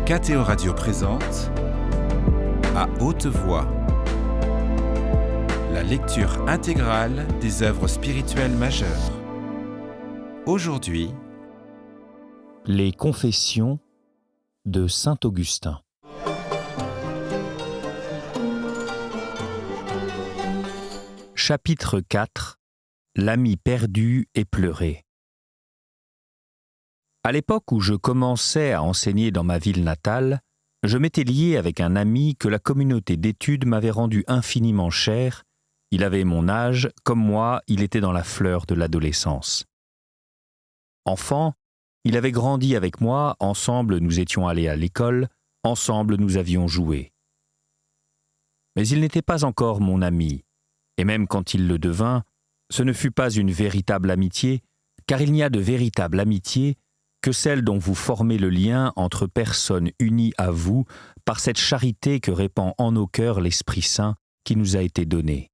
KTO Radio présente À haute voix, la lecture intégrale des œuvres spirituelles majeures. Aujourd'hui, les Confessions de saint Augustin. Chapitre 4. L'ami perdu et pleuré. À l'époque où je commençais à enseigner dans ma ville natale, je m'étais lié avec un ami que la communauté d'études m'avait rendu infiniment cher. Il avait mon âge, comme moi, il était dans la fleur de l'adolescence. Enfant, il avait grandi avec moi, ensemble nous étions allés à l'école, ensemble nous avions joué. Mais il n'était pas encore mon ami, et même quand il le devint, ce ne fut pas une véritable amitié, car il n'y a de véritable amitié que celle dont vous formez le lien entre personnes unies à vous par cette charité que répand en nos cœurs l'Esprit Saint qui nous a été donné.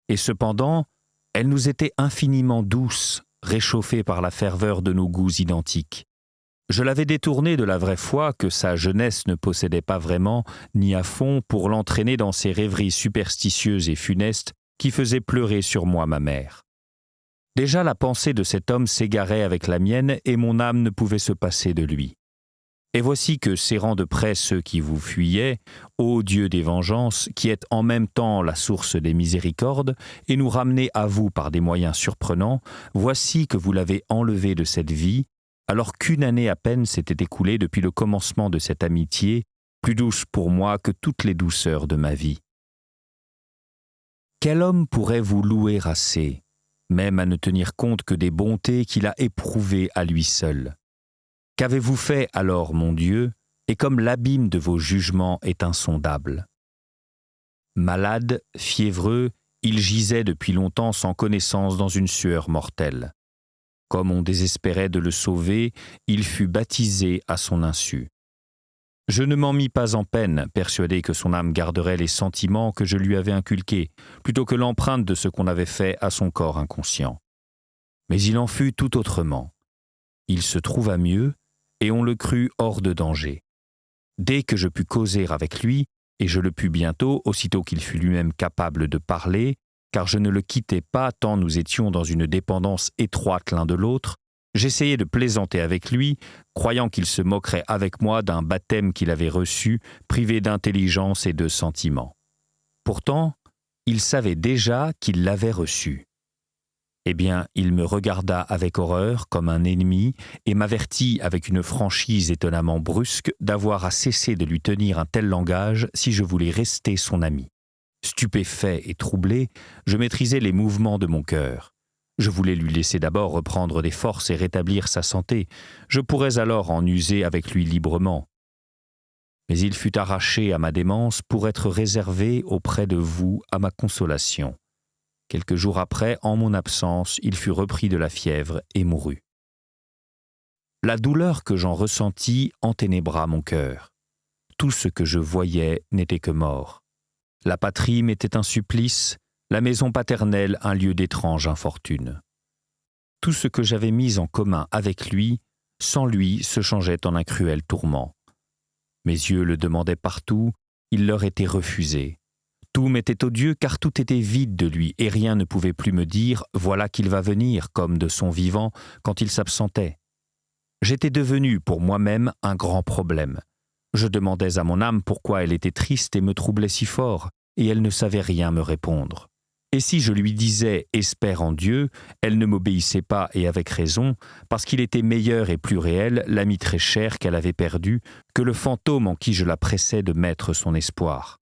Et cependant, elle nous était infiniment douce, réchauffée par la ferveur de nos goûts identiques. Je l'avais détourné de la vraie foi que sa jeunesse ne possédait pas vraiment, ni à fond, pour l'entraîner dans ces rêveries superstitieuses et funestes qui faisaient pleurer sur moi ma mère. Déjà la pensée de cet homme s'égarait avec la mienne et mon âme ne pouvait se passer de lui. Et voici que, serrant de près ceux qui vous fuyaient, ô Dieu des vengeances, qui êtes en même temps la source des miséricordes, et nous ramenez à vous par des moyens surprenants, voici que vous l'avez enlevé de cette vie, alors qu'une année à peine s'était écoulée depuis le commencement de cette amitié, plus douce pour moi que toutes les douceurs de ma vie. Quel homme pourrait vous louer assez, même à ne tenir compte que des bontés qu'il a éprouvées à lui seul? Qu'avez-vous fait alors, mon Dieu, et comme l'abîme de vos jugements est insondable? Malade, fiévreux, il gisait depuis longtemps sans connaissance dans une sueur mortelle. Comme on désespérait de le sauver, il fut baptisé à son insu. Je ne m'en mis pas en peine, persuadé que son âme garderait les sentiments que je lui avais inculqués, plutôt que l'empreinte de ce qu'on avait fait à son corps inconscient. Mais il en fut tout autrement. Il se trouva mieux, et on le crut hors de danger. Dès que je pus causer avec lui, et je le pus bientôt, aussitôt qu'il fut lui-même capable de parler, car je ne le quittais pas tant nous étions dans une dépendance étroite l'un de l'autre, j'essayais de plaisanter avec lui, croyant qu'il se moquerait avec moi d'un baptême qu'il avait reçu, privé d'intelligence et de sentiments. Pourtant, il savait déjà qu'il l'avait reçu. Eh bien, il me regarda avec horreur comme un ennemi et m'avertit avec une franchise étonnamment brusque d'avoir à cesser de lui tenir un tel langage si je voulais rester son ami. Stupéfait et troublé, je maîtrisais les mouvements de mon cœur. Je voulais lui laisser d'abord reprendre des forces et rétablir sa santé. Je pourrais alors en user avec lui librement. Mais il fut arraché à ma démence pour être réservé auprès de vous à ma consolation. Quelques jours après, en mon absence, il fut repris de la fièvre et mourut. La douleur que j'en ressentis enténébra mon cœur. Tout ce que je voyais n'était que mort. La patrie m'était un supplice, la maison paternelle un lieu d'étrange infortune. Tout ce que j'avais mis en commun avec lui, sans lui, se changeait en un cruel tourment. Mes yeux le demandaient partout, il leur était refusé. Tout m'était odieux car tout était vide de lui et rien ne pouvait plus me dire « voilà qu'il va venir » comme de son vivant quand il s'absentait. J'étais devenu pour moi-même un grand problème. Je demandais à mon âme pourquoi elle était triste et me troublait si fort, et elle ne savait rien me répondre. Et si je lui disais « espère en Dieu », elle ne m'obéissait pas et avec raison, parce qu'il était meilleur et plus réel, l'ami très cher qu'elle avait perdu, que le fantôme en qui je la pressais de mettre son espoir.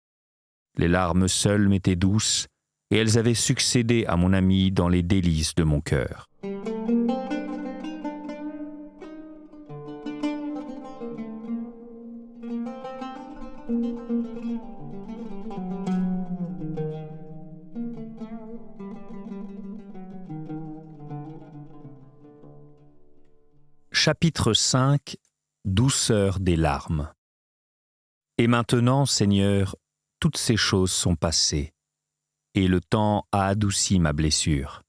Les larmes seules m'étaient douces, et elles avaient succédé à mon ami dans les délices de mon cœur. Chapitre 5. Douceur des larmes. Et maintenant, Seigneur, toutes ces choses sont passées, et le temps a adouci ma blessure.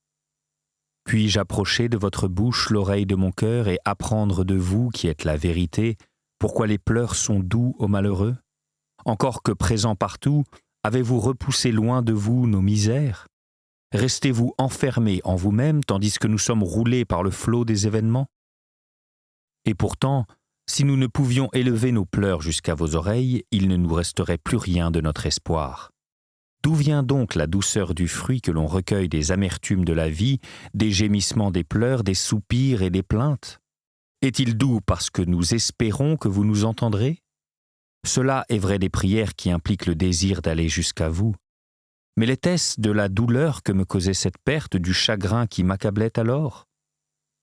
Puis-je approcher de votre bouche l'oreille de mon cœur et apprendre de vous, qui êtes la vérité, Pourquoi les pleurs sont doux aux malheureux? Encore que présents partout, avez-vous repoussé loin de vous nos misères? Restez-vous enfermés en vous-même tandis que nous sommes roulés par le flot des événements? Et pourtant, si nous ne pouvions élever nos pleurs jusqu'à vos oreilles, il ne nous resterait plus rien de notre espoir. D'où vient donc la douceur du fruit que l'on recueille des amertumes de la vie, des gémissements des pleurs, des soupirs et des plaintes? Est-il doux parce que nous espérons que vous nous entendrez? Cela est vrai des prières qui impliquent le désir d'aller jusqu'à vous. Mais l'était-ce de la douleur que me causait cette perte, du chagrin qui m'accablait alors?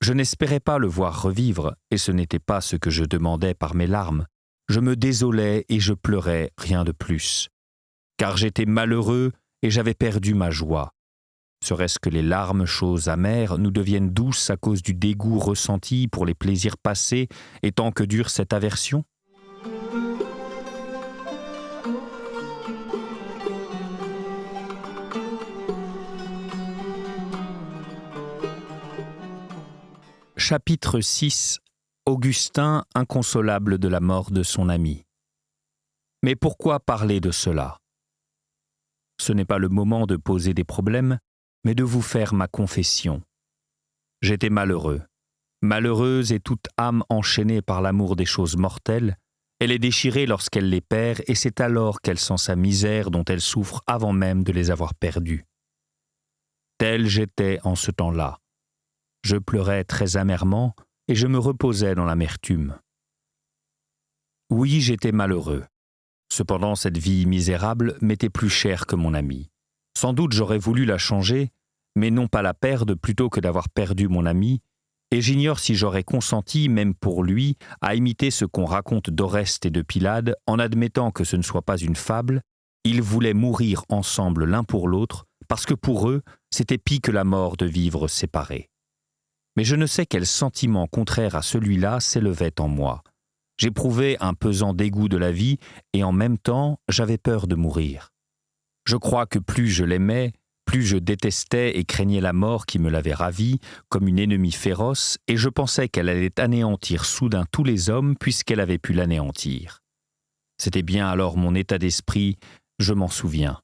Je n'espérais pas le voir revivre, et ce n'était pas ce que je demandais par mes larmes. Je me désolais et je pleurais, rien de plus. Car j'étais malheureux et j'avais perdu ma joie. Serait-ce que les larmes, choses amères, nous deviennent douces à cause du dégoût ressenti pour les plaisirs passés, et tant que dure cette aversion? Chapitre 6. Augustin, inconsolable de la mort de son ami. Mais pourquoi parler de cela? Ce n'est pas le moment de poser des problèmes, mais de vous faire ma confession. J'étais malheureux. Malheureuse et toute âme enchaînée par l'amour des choses mortelles, elle est déchirée lorsqu'elle les perd et c'est alors qu'elle sent sa misère dont elle souffre avant même de les avoir perdues. Tel j'étais en ce temps-là. Je pleurais très amèrement et je me reposais dans l'amertume. Oui, j'étais malheureux. Cependant, cette vie misérable m'était plus chère que mon ami. Sans doute j'aurais voulu la changer, mais non pas la perdre plutôt que d'avoir perdu mon ami, et j'ignore si j'aurais consenti, même pour lui, à imiter ce qu'on raconte d'Oreste et de Pylade, en admettant que ce ne soit pas une fable. Ils voulaient mourir ensemble l'un pour l'autre, parce que pour eux, c'était pis que la mort de vivre séparés. Mais je ne sais quel sentiment contraire à celui-là s'élevait en moi. J'éprouvais un pesant dégoût de la vie et en même temps, j'avais peur de mourir. Je crois que plus je l'aimais, plus je détestais et craignais la mort qui me l'avait ravie, comme une ennemie féroce, et je pensais qu'elle allait anéantir soudain tous les hommes puisqu'elle avait pu l'anéantir. C'était bien alors mon état d'esprit, je m'en souviens.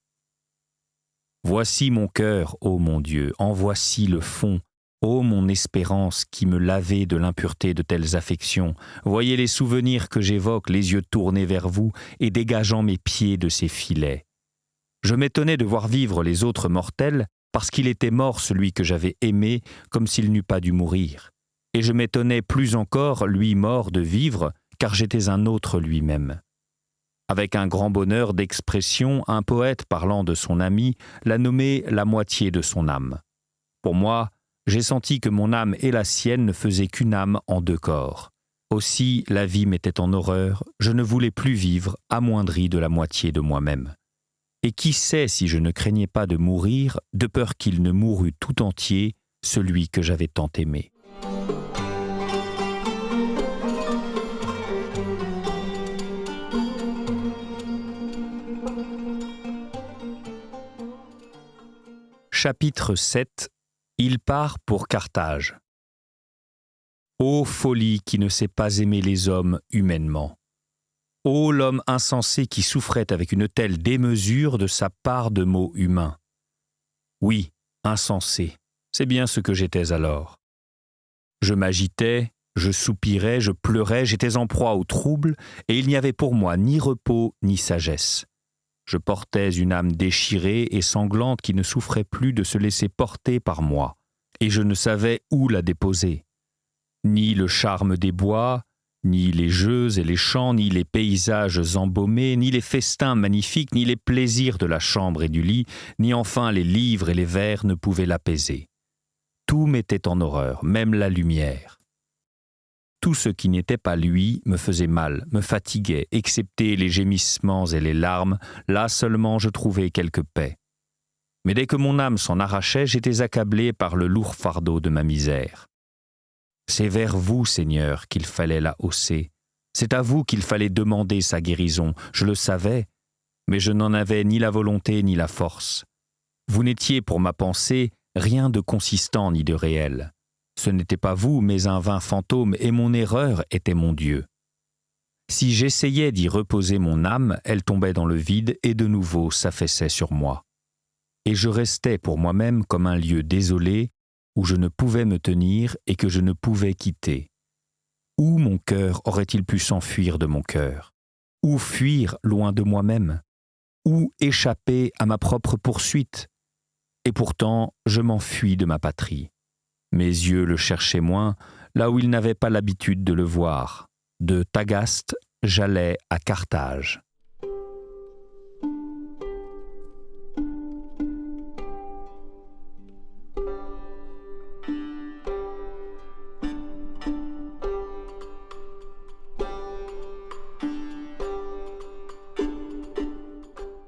Voici mon cœur, ô mon Dieu, en voici le fond. Ô mon espérance qui me lavait de l'impureté de telles affections, voyez les souvenirs que j'évoque, les yeux tournés vers vous et dégageant mes pieds de ces filets. Je m'étonnais de voir vivre les autres mortels parce qu'il était mort celui que j'avais aimé comme s'il n'eût pas dû mourir. Et je m'étonnais plus encore, lui mort, de vivre, car j'étais un autre lui-même. Avec un grand bonheur d'expression, un poète parlant de son ami l'a nommé la moitié de son âme. Pour moi, j'ai senti que mon âme et la sienne ne faisaient qu'une âme en deux corps. Aussi, la vie m'était en horreur, je ne voulais plus vivre, amoindri de la moitié de moi-même. Et qui sait si je ne craignais pas de mourir, de peur qu'il ne mourût tout entier, celui que j'avais tant aimé. Chapitre 7. Il part pour Carthage. Ô folie qui ne sait pas aimer les hommes humainement! Ô l'homme insensé qui souffrait avec une telle démesure de sa part de mots humains! Oui, insensé, c'est bien ce que j'étais alors. Je m'agitais, je soupirais, je pleurais, j'étais en proie au trouble, et il n'y avait pour moi ni repos ni sagesse. Je portais une âme déchirée et sanglante qui ne souffrait plus de se laisser porter par moi, et je ne savais où la déposer. Ni le charme des bois, ni les jeux et les chants, ni les paysages embaumés, ni les festins magnifiques, ni les plaisirs de la chambre et du lit, ni enfin les livres et les vers ne pouvaient l'apaiser. Tout m'était en horreur, même la lumière. Tout ce qui n'était pas lui me faisait mal, me fatiguait, excepté les gémissements et les larmes, là seulement je trouvais quelque paix. Mais dès que mon âme s'en arrachait, j'étais accablé par le lourd fardeau de ma misère. C'est vers vous, Seigneur, qu'il fallait la hausser. C'est à vous qu'il fallait demander sa guérison, je le savais, mais je n'en avais ni la volonté ni la force. Vous n'étiez pour ma pensée rien de consistant ni de réel. Ce n'était pas vous, mais un vain fantôme, et mon erreur était mon Dieu. Si j'essayais d'y reposer mon âme, elle tombait dans le vide et de nouveau s'affaissait sur moi. Et je restais pour moi-même comme un lieu désolé où je ne pouvais me tenir et que je ne pouvais quitter. Où mon cœur aurait-il pu s'enfuir de mon cœur? Où fuir loin de moi-même? Où échapper à ma propre poursuite? Et pourtant, je m'enfuis de ma patrie. Mes yeux le cherchaient moins, là où ils n'avaient pas l'habitude de le voir. De Tagaste, j'allais à Carthage.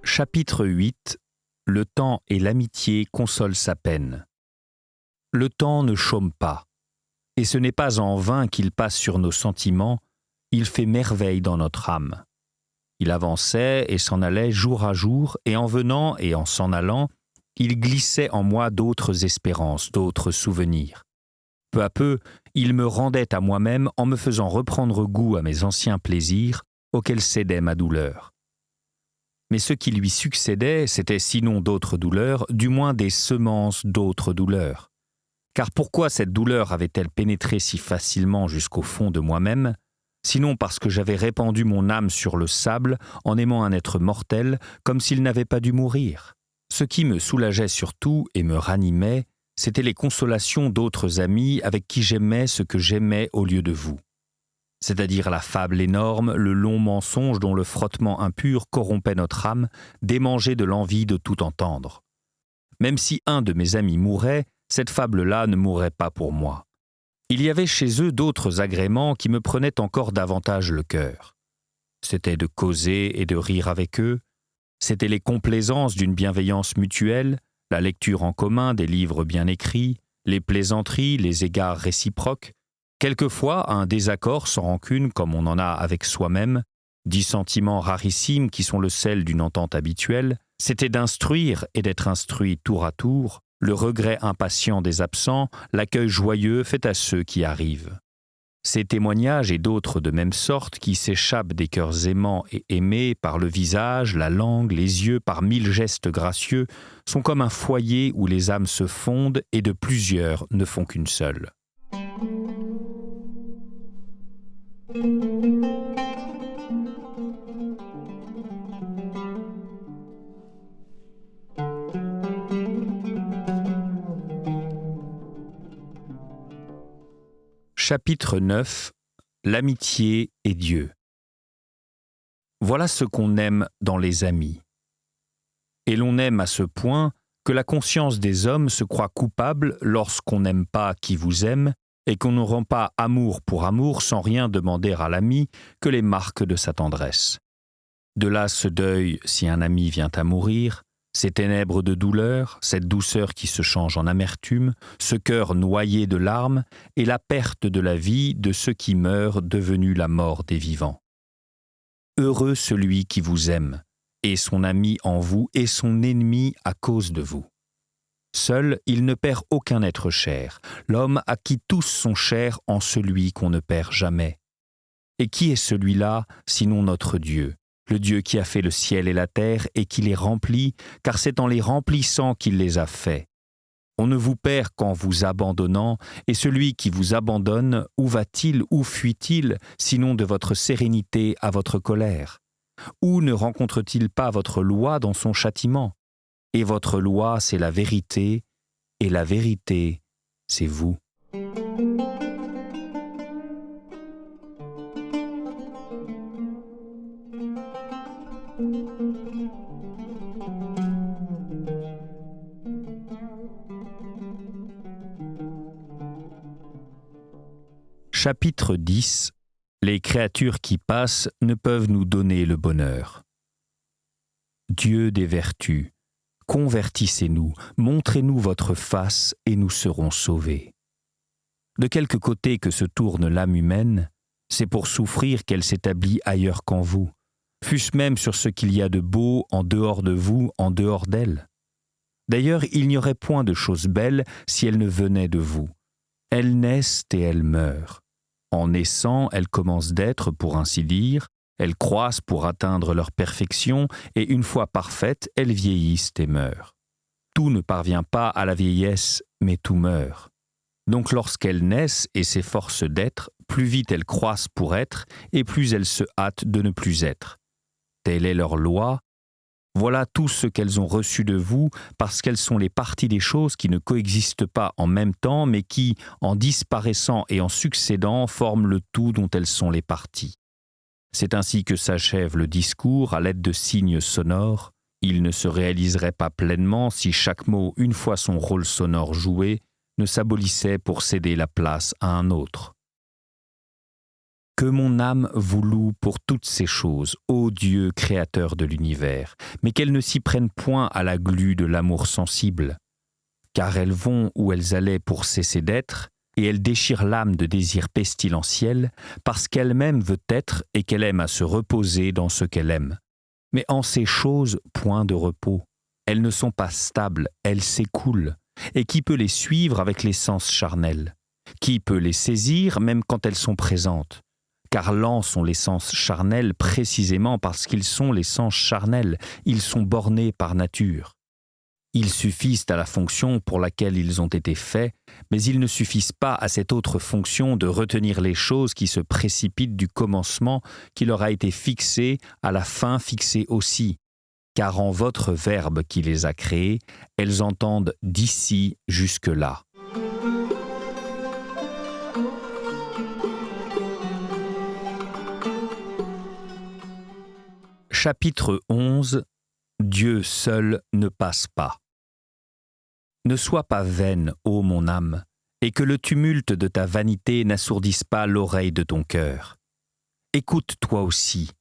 Chapitre 8. Le temps et l'amitié consolent sa peine. Le temps ne chôme pas, et ce n'est pas en vain qu'il passe sur nos sentiments, il fait merveille dans notre âme. Il avançait et s'en allait jour à jour, et en venant et en s'en allant, il glissait en moi d'autres espérances, d'autres souvenirs. Peu à peu, il me rendait à moi-même en me faisant reprendre goût à mes anciens plaisirs auxquels cédait ma douleur. Mais ce qui lui succédait, c'était sinon d'autres douleurs, du moins des semences d'autres douleurs. Car pourquoi cette douleur avait-elle pénétré si facilement jusqu'au fond de moi-même, sinon parce que j'avais répandu mon âme sur le sable en aimant un être mortel comme s'il n'avait pas dû mourir? Ce qui me soulageait surtout et me ranimait, c'étaient les consolations d'autres amis avec qui j'aimais ce que j'aimais au lieu de vous. C'est-à-dire la fable énorme, le long mensonge dont le frottement impur corrompait notre âme, démangée de l'envie de tout entendre. Même si un de mes amis mourait, cette fable-là ne mourrait pas pour moi. Il y avait chez eux d'autres agréments qui me prenaient encore davantage le cœur. C'était de causer et de rire avec eux, c'étaient les complaisances d'une bienveillance mutuelle, la lecture en commun des livres bien écrits, les plaisanteries, les égards réciproques, quelquefois un désaccord sans rancune comme on en a avec soi-même, dissentiments rarissimes qui sont le sel d'une entente habituelle, c'était d'instruire et d'être instruit tour à tour, le regret impatient des absents, l'accueil joyeux fait à ceux qui arrivent. Ces témoignages et d'autres de même sorte qui s'échappent des cœurs aimants et aimés par le visage, la langue, les yeux, par 1000 gestes gracieux, sont comme un foyer où les âmes se fondent et de plusieurs ne font qu'une seule. Chapitre 9. L'amitié et Dieu. Voilà ce qu'on aime dans les amis. Et l'on aime à ce point que la conscience des hommes se croit coupable lorsqu'on n'aime pas qui vous aime et qu'on ne rend pas amour pour amour sans rien demander à l'ami que les marques de sa tendresse. De là ce deuil si un ami vient à mourir, ces ténèbres de douleur, cette douceur qui se change en amertume, ce cœur noyé de larmes et la perte de la vie de ceux qui meurent devenus la mort des vivants. Heureux celui qui vous aime, et son ami en vous et son ennemi à cause de vous. Seul, il ne perd aucun être cher, l'homme à qui tous sont chers en celui qu'on ne perd jamais. Et qui est celui-là, sinon notre Dieu, le Dieu qui a fait le ciel et la terre et qui les remplit, car c'est en les remplissant qu'il les a faits. On ne vous perd qu'en vous abandonnant, et celui qui vous abandonne, où va-t-il, où fuit-il, sinon de votre sérénité à votre colère? Où ne rencontre-t-il pas votre loi dans son châtiment? Et votre loi, c'est la vérité, et la vérité, c'est vous. Chapitre 10. Les créatures qui passent ne peuvent nous donner le bonheur. Dieu des vertus, convertissez-nous, montrez-nous votre face et nous serons sauvés. De quelque côté que se tourne l'âme humaine, c'est pour souffrir qu'elle s'établit ailleurs qu'en vous, fût-ce même sur ce qu'il y a de beau en dehors de vous, en dehors d'elle. D'ailleurs, il n'y aurait point de choses belles si elles ne venaient de vous. Elles naissent et elles meurent. En naissant, elles commencent d'être, pour ainsi dire, elles croissent pour atteindre leur perfection, et une fois parfaites, elles vieillissent et meurent. Tout ne parvient pas à la vieillesse, mais tout meurt. Donc lorsqu'elles naissent et s'efforcent d'être, plus vite elles croissent pour être, et plus elles se hâtent de ne plus être. Telle est leur loi. Voilà tout ce qu'elles ont reçu de vous, parce qu'elles sont les parties des choses qui ne coexistent pas en même temps, mais qui, en disparaissant et en succédant, forment le tout dont elles sont les parties. C'est ainsi que s'achève le discours à l'aide de signes sonores. Il ne se réaliserait pas pleinement si chaque mot, une fois son rôle sonore joué, ne s'abolissait pour céder la place à un autre. Que mon âme vous loue pour toutes ces choses, ô Dieu créateur de l'univers, mais qu'elles ne s'y prennent point à la glu de l'amour sensible, car elles vont où elles allaient pour cesser d'être, et elles déchirent l'âme de désirs pestilentiels, parce qu'elle-même veut être et qu'elle aime à se reposer dans ce qu'elle aime. Mais en ces choses, point de repos. Elles ne sont pas stables, elles s'écoulent. Et qui peut les suivre avec les sens charnels? Qui peut les saisir même quand elles sont présentes? Car lents sont les sens charnels précisément parce qu'ils sont les sens charnels, ils sont bornés par nature. Ils suffisent à la fonction pour laquelle ils ont été faits, mais ils ne suffisent pas à cette autre fonction de retenir les choses qui se précipitent du commencement qui leur a été fixé, à la fin fixé aussi. Car en votre Verbe qui les a créées, elles entendent d'ici jusque-là. Chapitre 11. Dieu seul ne passe pas. Ne sois pas vaine, ô mon âme, et que le tumulte de ta vanité n'assourdisse pas l'oreille de ton cœur. Écoute toi aussi,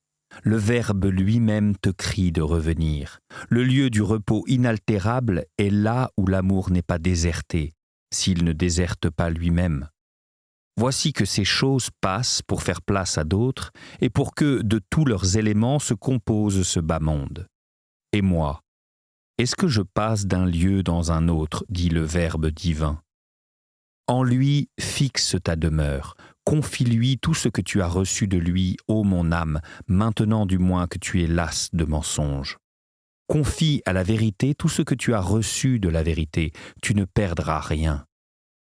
le Verbe lui-même te crie de revenir. Le lieu du repos inaltérable est là où l'amour n'est pas déserté, s'il ne déserte pas lui-même. Voici que ces choses passent pour faire place à d'autres, et pour que de tous leurs éléments se compose ce bas monde. Et moi, est-ce que je passe d'un lieu dans un autre, dit le Verbe divin? En lui, fixe ta demeure, confie-lui tout ce que tu as reçu de lui, ô mon âme, maintenant du moins que tu es lasse de mensonges. Confie à la vérité tout ce que tu as reçu de la vérité, tu ne perdras rien.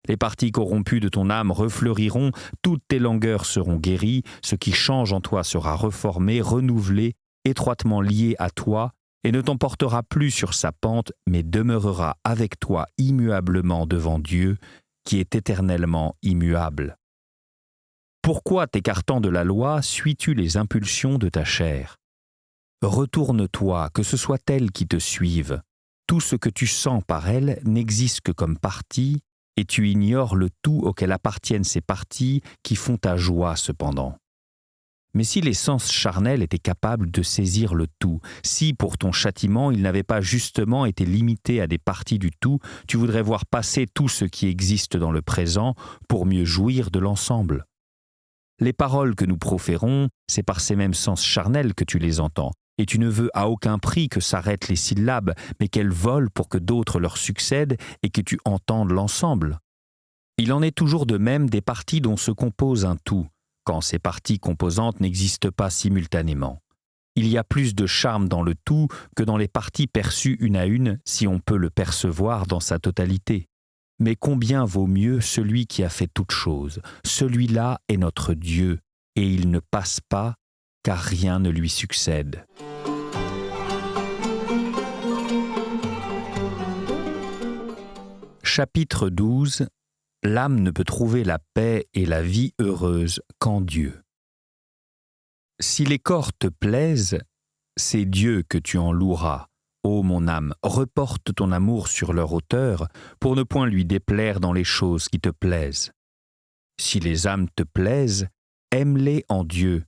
Les parties corrompues de ton âme refleuriront, toutes tes langueurs seront guéries, ce qui change en toi sera reformé, renouvelé, étroitement lié à toi, et ne t'emportera plus sur sa pente, mais demeurera avec toi immuablement devant Dieu, qui est éternellement immuable. Pourquoi, t'écartant de la loi, suis-tu les impulsions de ta chair? Retourne-toi, que ce soit elle qui te suive. Tout ce que tu sens par elle n'existe que comme partie, et tu ignores le tout auquel appartiennent ces parties qui font ta joie cependant. Mais si les sens charnels étaient capables de saisir le tout, si pour ton châtiment il n'avait pas justement été limité à des parties du tout, tu voudrais voir passer tout ce qui existe dans le présent pour mieux jouir de l'ensemble. Les paroles que nous proférons, c'est par ces mêmes sens charnels que tu les entends, et tu ne veux à aucun prix que s'arrêtent les syllabes, mais qu'elles volent pour que d'autres leur succèdent et que tu entendes l'ensemble. Il en est toujours de même des parties dont se compose un tout, quand ces parties composantes n'existent pas simultanément. Il y a plus de charme dans le tout que dans les parties perçues une à une, si on peut le percevoir dans sa totalité. Mais combien vaut mieux celui qui a fait toutes choses? Celui-là est notre Dieu, et il ne passe pas, car rien ne lui succède. Chapitre 12. L'âme ne peut trouver la paix et la vie heureuse qu'en Dieu. Si les corps te plaisent, c'est Dieu que tu en loueras. Ô mon âme, reporte ton amour sur leur auteur, pour ne point lui déplaire dans les choses qui te plaisent. Si les âmes te plaisent, aime-les en Dieu,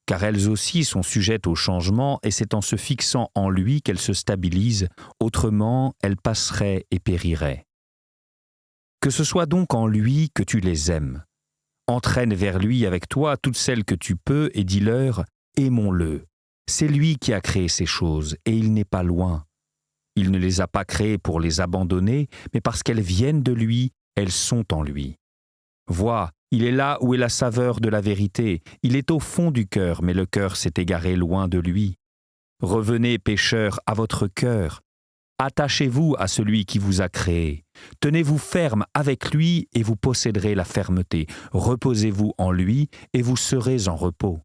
car elles aussi sont sujettes au changement, et c'est en se fixant en lui qu'elles se stabilisent, autrement elles passeraient et périraient. Que ce soit donc en lui que tu les aimes. Entraîne vers lui avec toi toutes celles que tu peux et dis-leur « Aimons-le ». C'est lui qui a créé ces choses et il n'est pas loin. Il ne les a pas créées pour les abandonner, mais parce qu'elles viennent de lui, elles sont en lui. Vois, Il est là où est la saveur de la vérité. Il est au fond du cœur, mais le cœur s'est égaré loin de lui. Revenez, pécheurs, à votre cœur. Attachez-vous à celui qui vous a créé. Tenez-vous ferme avec lui et vous posséderez la fermeté. Reposez-vous en lui et vous serez en repos.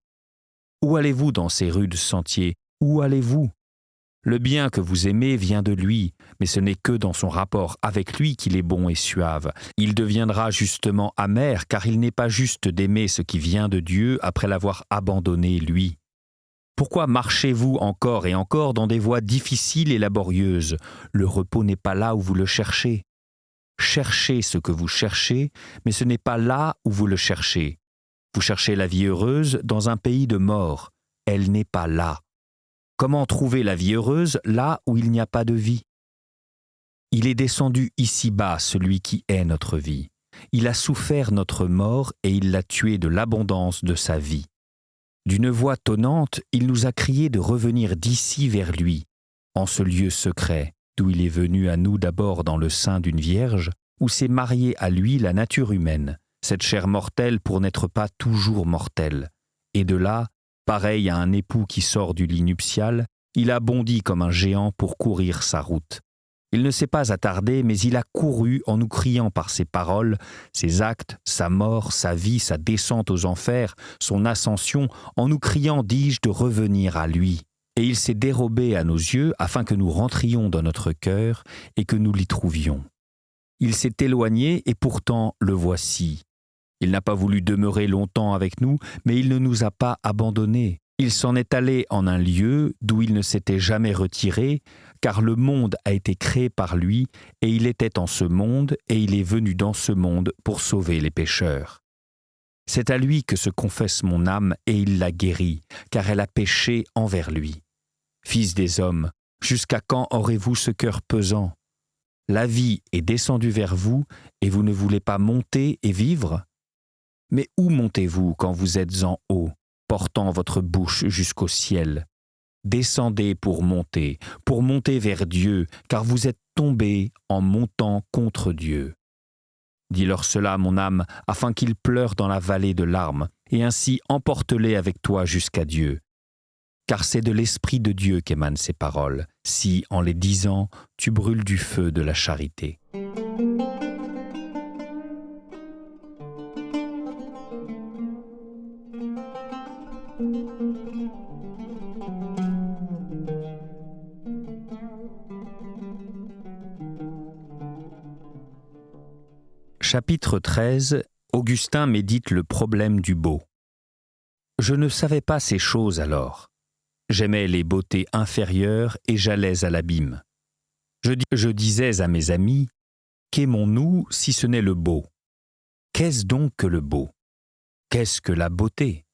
Où allez-vous dans ces rudes sentiers? Où allez-vous? Le bien que vous aimez vient de lui, mais ce n'est que dans son rapport avec lui qu'il est bon et suave. Il deviendra justement amer, car il n'est pas juste d'aimer ce qui vient de Dieu après l'avoir abandonné lui. Pourquoi marchez-vous encore et encore dans des voies difficiles et laborieuses? Le repos n'est pas là où vous le cherchez. Cherchez ce que vous cherchez, mais ce n'est pas là où vous le cherchez. Vous cherchez la vie heureuse dans un pays de mort. Elle n'est pas là. Comment trouver la vie heureuse là où il n'y a pas de vie? Il est descendu ici-bas, celui qui est notre vie. Il a souffert notre mort et il l'a tué de l'abondance de sa vie. D'une voix tonnante, il nous a crié de revenir d'ici vers lui, en ce lieu secret, d'où il est venu à nous d'abord dans le sein d'une vierge, où s'est mariée à lui la nature humaine, cette chair mortelle pour n'être pas toujours mortelle. Et de là, pareil à un époux qui sort du lit nuptial, il a bondi comme un géant pour courir sa route. Il ne s'est pas attardé, mais il a couru en nous criant par ses paroles, ses actes, sa mort, sa vie, sa descente aux enfers, son ascension, en nous criant, dis-je, de revenir à lui. Et il s'est dérobé à nos yeux afin que nous rentrions dans notre cœur et que nous l'y trouvions. Il s'est éloigné et pourtant le voici. Il n'a pas voulu demeurer longtemps avec nous, mais il ne nous a pas abandonnés. Il s'en est allé en un lieu d'où il ne s'était jamais retiré, car le monde a été créé par lui, et il était en ce monde, et il est venu dans ce monde pour sauver les pécheurs. C'est à lui que se confesse mon âme, et il l'a guérie, car elle a péché envers lui. Fils des hommes, jusqu'à quand aurez-vous ce cœur pesant? La vie est descendue vers vous, et vous ne voulez pas monter et vivre? Mais où montez-vous quand vous êtes en haut, portant votre bouche jusqu'au ciel? Descendez pour monter vers Dieu, car vous êtes tombés en montant contre Dieu. Dis-leur cela, mon âme, afin qu'ils pleurent dans la vallée de larmes, et ainsi emporte-les avec toi jusqu'à Dieu. Car c'est de l'Esprit de Dieu qu'émanent ces paroles, si, en les disant, tu brûles du feu de la charité. Chapitre 13. Augustin médite le problème du beau. Je ne savais pas ces choses alors. J'aimais les beautés inférieures et j'allais à l'abîme. Je disais à mes amis, qu'aimons-nous si ce n'est le beau? Qu'est-ce donc que le beau? Qu'est-ce que la beauté?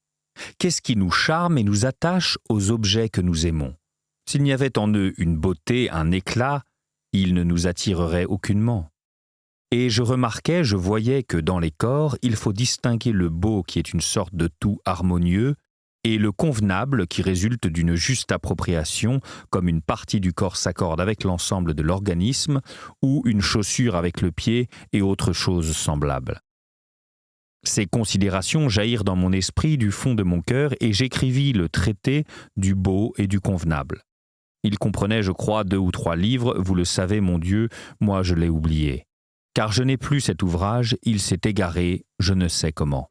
Qu'est-ce qui nous charme et nous attache aux objets que nous aimons? S'il n'y avait en eux une beauté, un éclat, ils ne nous attireraient aucunement. Et je voyais que dans les corps, il faut distinguer le beau qui est une sorte de tout harmonieux et le convenable qui résulte d'une juste appropriation, comme une partie du corps s'accorde avec l'ensemble de l'organisme ou une chaussure avec le pied et autres choses semblables. Ces considérations jaillirent dans mon esprit du fond de mon cœur et j'écrivis le traité du beau et du convenable. Il comprenait, je crois, 2 ou 3 livres, vous le savez, mon Dieu, moi je l'ai oublié. Car je n'ai plus cet ouvrage, il s'est égaré, je ne sais comment.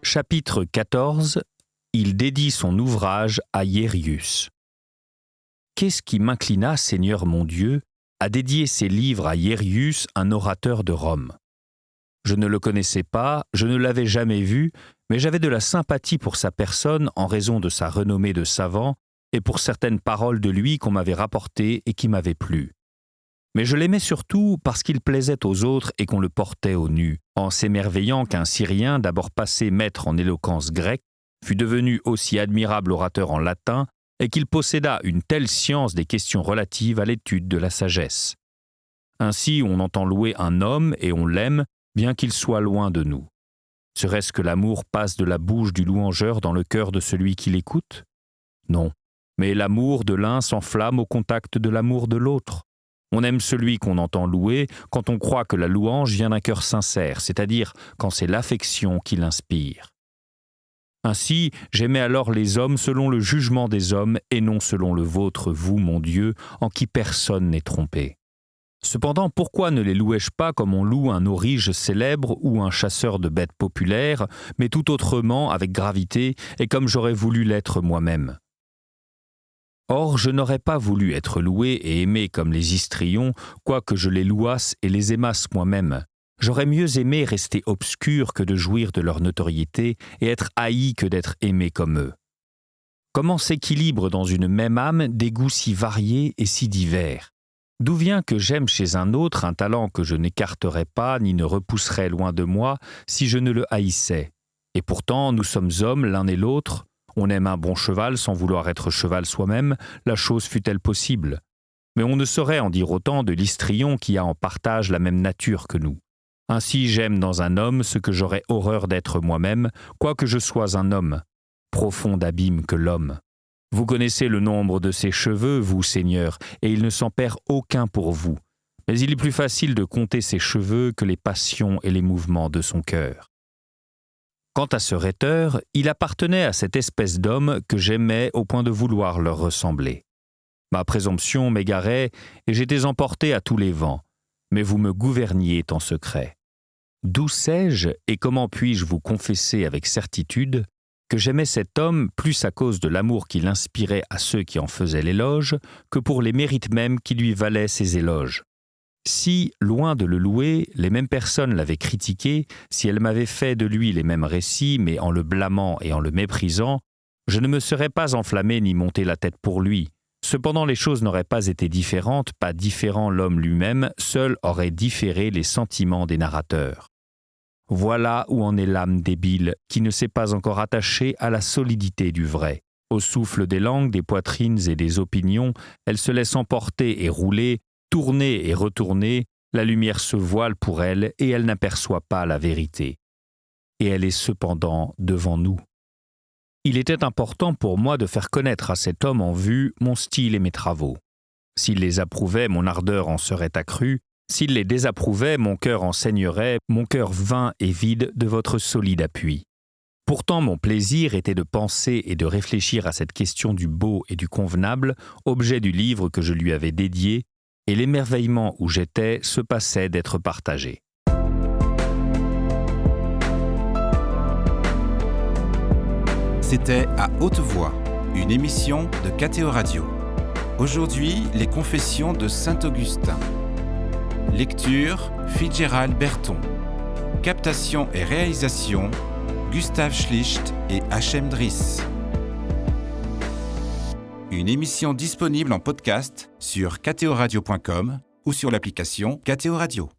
Chapitre 14. Il dédie son ouvrage à Hiérius. Qu'est-ce qui m'inclina, Seigneur mon Dieu, à dédier ces livres à Hiérius, un orateur de Rome? Je ne le connaissais pas, je ne l'avais jamais vu, mais j'avais de la sympathie pour sa personne en raison de sa renommée de savant et pour certaines paroles de lui qu'on m'avait rapportées et qui m'avaient plu. Mais je l'aimais surtout parce qu'il plaisait aux autres et qu'on le portait au nu, en s'émerveillant qu'un Syrien, d'abord passé maître en éloquence grecque, fût devenu aussi admirable orateur en latin et qu'il possédât une telle science des questions relatives à l'étude de la sagesse. Ainsi, on entend louer un homme et on l'aime, bien qu'il soit loin de nous. Serait-ce que l'amour passe de la bouche du louangeur dans le cœur de celui qui l'écoute? Non, mais l'amour de l'un s'enflamme au contact de l'amour de l'autre. On aime celui qu'on entend louer quand on croit que la louange vient d'un cœur sincère, c'est-à-dire quand c'est l'affection qui l'inspire. Ainsi, j'aimais alors les hommes selon le jugement des hommes et non selon le vôtre, vous, mon Dieu, en qui personne n'est trompé. Cependant, pourquoi ne les louais-je pas comme on loue un aurige célèbre ou un chasseur de bêtes populaires, mais tout autrement, avec gravité, et comme j'aurais voulu l'être moi-même ? Or, je n'aurais pas voulu être loué et aimé comme les histrions, quoique je les louasse et les aimasse moi-même. J'aurais mieux aimé rester obscur que de jouir de leur notoriété et être haï que d'être aimé comme eux. Comment s'équilibrent dans une même âme des goûts si variés et si divers ? D'où vient que j'aime chez un autre un talent que je n'écarterais pas ni ne repousserais loin de moi si je ne le haïssais ? Et pourtant, nous sommes hommes l'un et l'autre. On aime un bon cheval sans vouloir être cheval soi-même, la chose fût-elle possible. Mais on ne saurait en dire autant de l'histrion qui a en partage la même nature que nous. Ainsi j'aime dans un homme ce que j'aurais horreur d'être moi-même, quoique je sois un homme. Profond abîme que l'homme. Vous connaissez le nombre de ses cheveux, vous, Seigneur, et il ne s'en perd aucun pour vous. Mais il est plus facile de compter ses cheveux que les passions et les mouvements de son cœur. Quant à ce rhéteur, il appartenait à cette espèce d'homme que j'aimais au point de vouloir leur ressembler. Ma présomption m'égarait et j'étais emporté à tous les vents, mais vous me gouverniez en secret. D'où sais-je et comment puis-je vous confesser avec certitude que j'aimais cet homme plus à cause de l'amour qu'il inspirait à ceux qui en faisaient l'éloge que pour les mérites mêmes qui lui valaient ces éloges. Si, loin de le louer, les mêmes personnes l'avaient critiqué, si elles m'avaient fait de lui les mêmes récits, mais en le blâmant et en le méprisant, je ne me serais pas enflammé ni monté la tête pour lui. Cependant, les choses n'auraient pas été différentes, pas différent l'homme lui-même, seul auraient différé les sentiments des narrateurs. Voilà où en est l'âme débile, qui ne s'est pas encore attachée à la solidité du vrai. Au souffle des langues, des poitrines et des opinions, elle se laisse emporter et rouler, tourner et retourner, la lumière se voile pour elle et elle n'aperçoit pas la vérité. Et elle est cependant devant nous. Il était important pour moi de faire connaître à cet homme en vue mon style et mes travaux. S'il les approuvait, mon ardeur en serait accrue. S'il les désapprouvait, mon cœur en saignerait, mon cœur vain et vide de votre solide appui. Pourtant, mon plaisir était de penser et de réfléchir à cette question du beau et du convenable, objet du livre que je lui avais dédié, et l'émerveillement où j'étais se passait d'être partagé. C'était À haute voix, une émission de KTO Radio. Aujourd'hui, les confessions de Saint Augustin. Lecture, Fitzgerald Berton. Captation et réalisation, Gustave Schlicht et Hachem Driss. Une émission disponible en podcast sur ktoradio.com ou sur l'application KTO Radio.